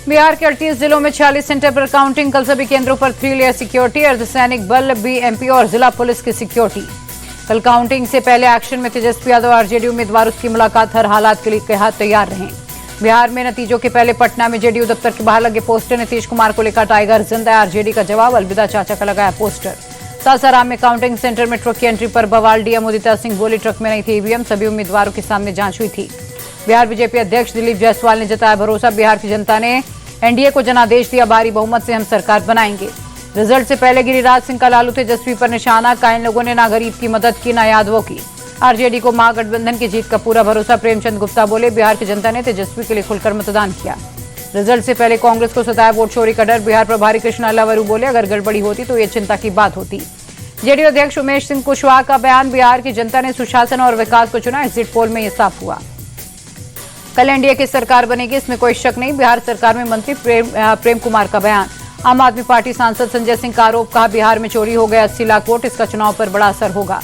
बिहार के 38 जिलों में 46 सेंटर पर काउंटिंग। कल सभी केंद्रों पर 3 लेयर सिक्योरिटी, अर्धसैनिक बल, बीएमपी और जिला पुलिस की सिक्योरिटी। कल काउंटिंग से पहले एक्शन में तेजस्वी यादव आरजेडी उम्मीदवार की मुलाकात, हर हालात के लिए कहा तैयार रहें। बिहार में नतीजों के पहले पटना में जेडीयू दफ्तर के बाहर लगे पोस्टर, नीतीश कुमार को लेकर टाइगर जिंदा, आरजेडी का जवाब, अलविदा चाचा का लगाया पोस्टर। सासाराम में काउंटिंग सेंटर में ट्रक की एंट्री पर बवाल, डीएम उदिता सिंह बोली ट्रक में नहीं थी ईवीएम, सभी उम्मीदवारों के सामने जांच हुई थी। बिहार बीजेपी अध्यक्ष दिलीप जायसवाल ने जताया भरोसा, बिहार की जनता ने एनडीए को जनादेश दिया, भारी बहुमत से हम सरकार बनाएंगे। रिजल्ट से पहले गिरिराज सिंह का लालू तेजस्वी पर निशाना, काइन लोगों ने ना गरीब की मदद की ना यादवों की। आरजेडी को महागठबंधन की जीत का पूरा भरोसा, प्रेमचंद गुप्ता बोले बिहार की जनता ने तेजस्वी के लिए खुलकर मतदान किया। रिजल्ट से पहले कांग्रेस को सताया वोट चोरी का डर, बिहार प्रभारी कृष्णा लावरू बोले अगर गड़बड़ी होती तो ये चिंता की बात होती। जेडीयू अध्यक्ष उमेश सिंह कुशवाहा का बयान, बिहार की जनता ने सुशासन और विकास को चुना, एग्जिट पोल में ये साफ हुआ। कल एनडीए की सरकार बनेगी, इसमें कोई शक नहीं, बिहार सरकार में मंत्री प्रेम कुमार का बयान। आम आदमी पार्टी सांसद संजय सिंह का आरोप, कहा बिहार में चोरी हो गए 80 लाख वोट, इसका चुनाव पर बड़ा असर होगा।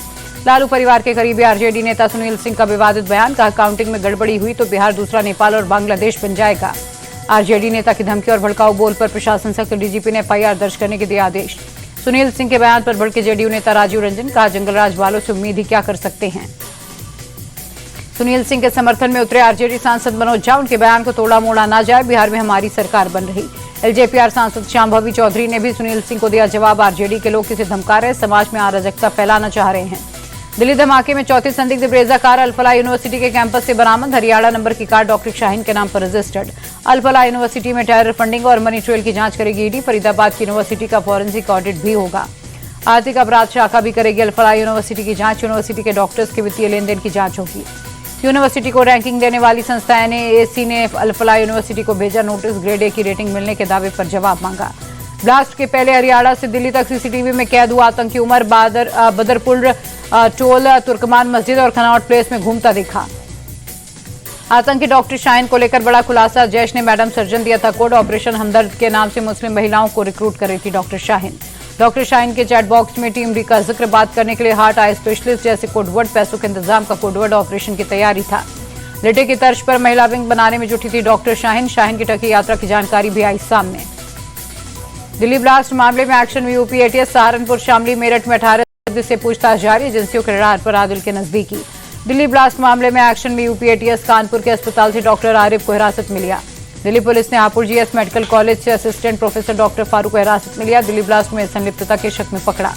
लालू परिवार के करीबी आरजेडी नेता सुनील सिंह का विवादित बयान, कहा काउंटिंग में गड़बड़ी हुई तो बिहार दूसरा नेपाल और बांग्लादेश बन जाएगा। आरजेडी नेता की धमकी और भड़काऊ बोल पर प्रशासन सख्त, डीजीपी ने एफआईआर दर्ज करने के दिए आदेश। सुनील सिंह के बयान पर भड़के जेडीयू नेता राजीव रंजन, कहा जंगलराज वालों से उम्मीद ही क्या कर सकते हैं। सुनील सिंह के समर्थन में उतरे आरजेडी सांसद मनोज झा, उनके बयान को तोड़ा मोड़ा ना जाए, बिहार में हमारी सरकार बन रही। एलजेपीआर सांसद श्यामभवी चौधरी ने भी सुनील सिंह को दिया जवाब, आरजेडी के लोग किसे धमका रहे, समाज में अराजकता फैलाना चाह रहे हैं। दिल्ली धमाके में चौथी संदिग्ध ब्रेजा कार अल-फलाह यूनिवर्सिटी के कैंपस से बरामद, हरियाणा नंबर की कार डॉक्टर शाहीन के नाम पर रजिस्टर्ड। अल-फलाह यूनिवर्सिटी में टेरर फंडिंग और मनी ट्रेल की जांच करेगी ईडी, फरीदाबाद की यूनिवर्सिटी का फॉरेंसिक ऑडिट भी होगा। आर्थिक अपराध शाखा भी करेगी अल-फलाह यूनिवर्सिटी की जांच, यूनिवर्सिटी के डॉक्टर्स के वित्तीय लेन देन की जांच होगी। यूनिवर्सिटी को रैंकिंग देने वाली संस्था एनएएसी ने अल-फलाह यूनिवर्सिटी को भेजा नोटिस, ग्रेड ए की रेटिंग मिलने के दावे पर जवाब मांगा। ब्लास्ट के पहले हरियाणा से दिल्ली तक सीसीटीवी में कैद हुआ आतंकी उमर, बदरपुर टोल, तुर्कमान मस्जिद और कनॉट प्लेस में घूमता दिखा। आतंकी डॉक्टर शाहीन को लेकर बड़ा खुलासा, जैश ने मैडम सर्जन दिया था कोड, ऑपरेशन हमदर्द के नाम से मुस्लिम महिलाओं को रिक्रूट कर रही थी डॉक्टर शाहीन। डॉक्टर शाहीन के चैट बॉक्स में टीम डी का जिक्र, बात करने के लिए हार्ट आई स्पेशलिस्ट जैसे कोडवर्ड, पैसों के इंतजाम का कोडवर्ड, ऑपरेशन की तैयारी था। लिटे की तर्ज पर महिला विंग बनाने में जुटी थी डॉक्टर शाहीन की टकी यात्रा की जानकारी भी आई सामने। दिल्ली ब्लास्ट मामले में एक्शन में यूपी एटीएस, सहारनपुर, शामली, मेरठ में 18 से पूछताछ जारी, एजेंसियों के रडार पर आदिल के नजदीकी। दिल्ली ब्लास्ट मामले में एक्शन में यूपी एटीएस, कानपुर के अस्पताल से डॉक्टर आरिफ को हिरासत में लिया। दिल्ली पुलिस ने हापुड़ जीएस मेडिकल कॉलेज से असिस्टेंट प्रोफेसर डॉक्टर फारूक को हिरासत में लिया, दिल्ली ब्लास्ट में संलिप्तता के शक में पकड़ा।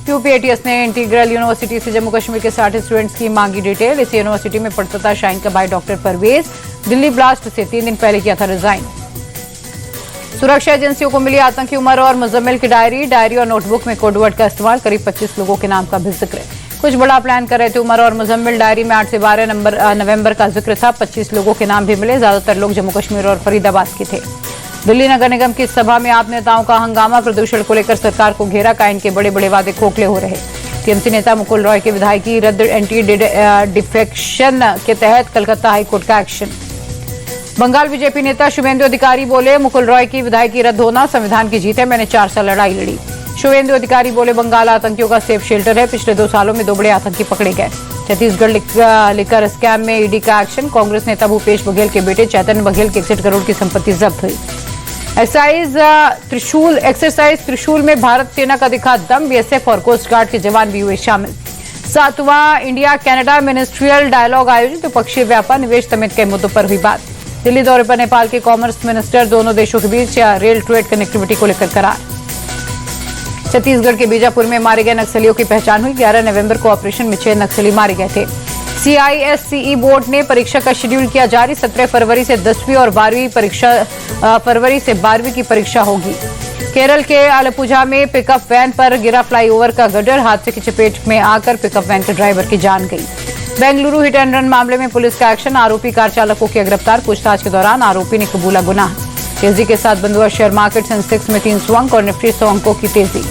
यूपी एटीएस ने इंटीग्रल यूनिवर्सिटी से जम्मू कश्मीर के 60 स्टूडेंट्स की मांगी डिटेल, इस यूनिवर्सिटी में पढ़ता था शाहीन का भाई डॉक्टर परवेज, दिल्ली ब्लास्ट से 3 दिन पहले किया था रिजाइन। सुरक्षा एजेंसियों को मिली आतंकी उमर और मुजम्मिल की डायरी और नोटबुक में कोडवर्ड का इस्तेमाल, करीब 25 लोगों के नाम का भी जिक्र। कुछ बड़ा प्लान कर रहे थे उमर और मुजम्मिल, डायरी में 8 से 12 नवंबर का जिक्र था, 25 लोगों के नाम भी मिले, ज्यादातर लोग जम्मू कश्मीर और फरीदाबाद के थे। दिल्ली नगर निगम की सभा में आप नेताओं का हंगामा, प्रदूषण को लेकर सरकार को घेरा, काइन के बड़े बड़े वादे खोखले हो रहे। टीएमसी नेता मुकुल रॉय के विधायकी रद्द, एंटी डिफेक्शन के तहत कलकत्ता हाईकोर्ट का एक्शन। बंगाल बीजेपी नेता शुभेंदु अधिकारी बोले मुकुल रॉय की विधायकी रद्द होना संविधान की जीत है, मैंने 4 साल लड़ाई लड़ी। शुभेंदु अधिकारी बोले बंगाल आतंकियों का सेफ शेल्टर है, पिछले 2 सालों में 2 बड़े आतंकी पकड़े गए। छत्तीसगढ़ लिकर स्कैम में ईडी का एक्शन, कांग्रेस नेता भूपेश बघेल के बेटे चैतन्य बघेल की 61 करोड़ की संपत्ति जब्त हुई। एक्सरसाइज त्रिशूल में भारत सेना का दिखा दम, बीएसएफ और कोस्ट गार्ड के जवान भी हुए शामिल। 7वां इंडिया कनाडा मिनिस्ट्रियल डायलॉग आयोजित, द्विपक्षीय व्यापार, निवेश समेत कई मुद्दों पर हुई बात। दिल्ली दौरे पर नेपाल के कॉमर्स मिनिस्टर, दोनों देशों के बीच रेल ट्रेड कनेक्टिविटी को लेकर करार। छत्तीसगढ़ के बीजापुर में मारे गए नक्सलियों की पहचान हुई, 11 नवंबर को ऑपरेशन में 6 नक्सली मारे गए थे। सीआईएससीई बोर्ड ने परीक्षा का शेड्यूल किया जारी, 17 फरवरी से 10वीं और 12वीं परीक्षा, फरवरी से 12वीं की परीक्षा होगी। केरल के आलपुझा में पिकअप वैन पर गिरा फ्लाईओवर का गडर, हादसे की चपेट में आकर पिकअप वैन के ड्राइवर की जान गई। बेंगलुरु हिट एंड रन मामले में पुलिस का एक्शन, आरोपी कार चालकों के गिरफ्तार, पूछताछ के दौरान आरोपी ने कबूला गुनाह। तेजी के साथ बंद हुआ शेयर मार्केट, सेंसेक्स में 300 अंक और निफ्टी 100 अंकों की तेजी।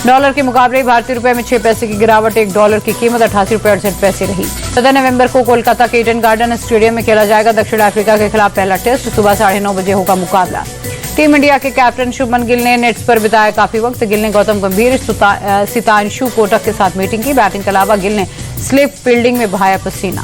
डॉलर के मुकाबले भारतीय रुपए में 6 पैसे की गिरावट, $1 की कीमत 88 रुपये 68 पैसे रही। 14 नवंबर को कोलकाता के ईडन गार्डन स्टेडियम में खेला जाएगा दक्षिण अफ्रीका के खिलाफ पहला टेस्ट, सुबह 9:30 बजे होगा मुकाबला। टीम इंडिया के कैप्टन शुभमन गिल ने नेट्स पर बिताया काफी वक्त, गिल ने गौतम गंभीर, सितांशु कोटक के साथ मीटिंग की, बैटिंग के अलावा गिल ने स्लिप फील्डिंग में बहाया पसीना।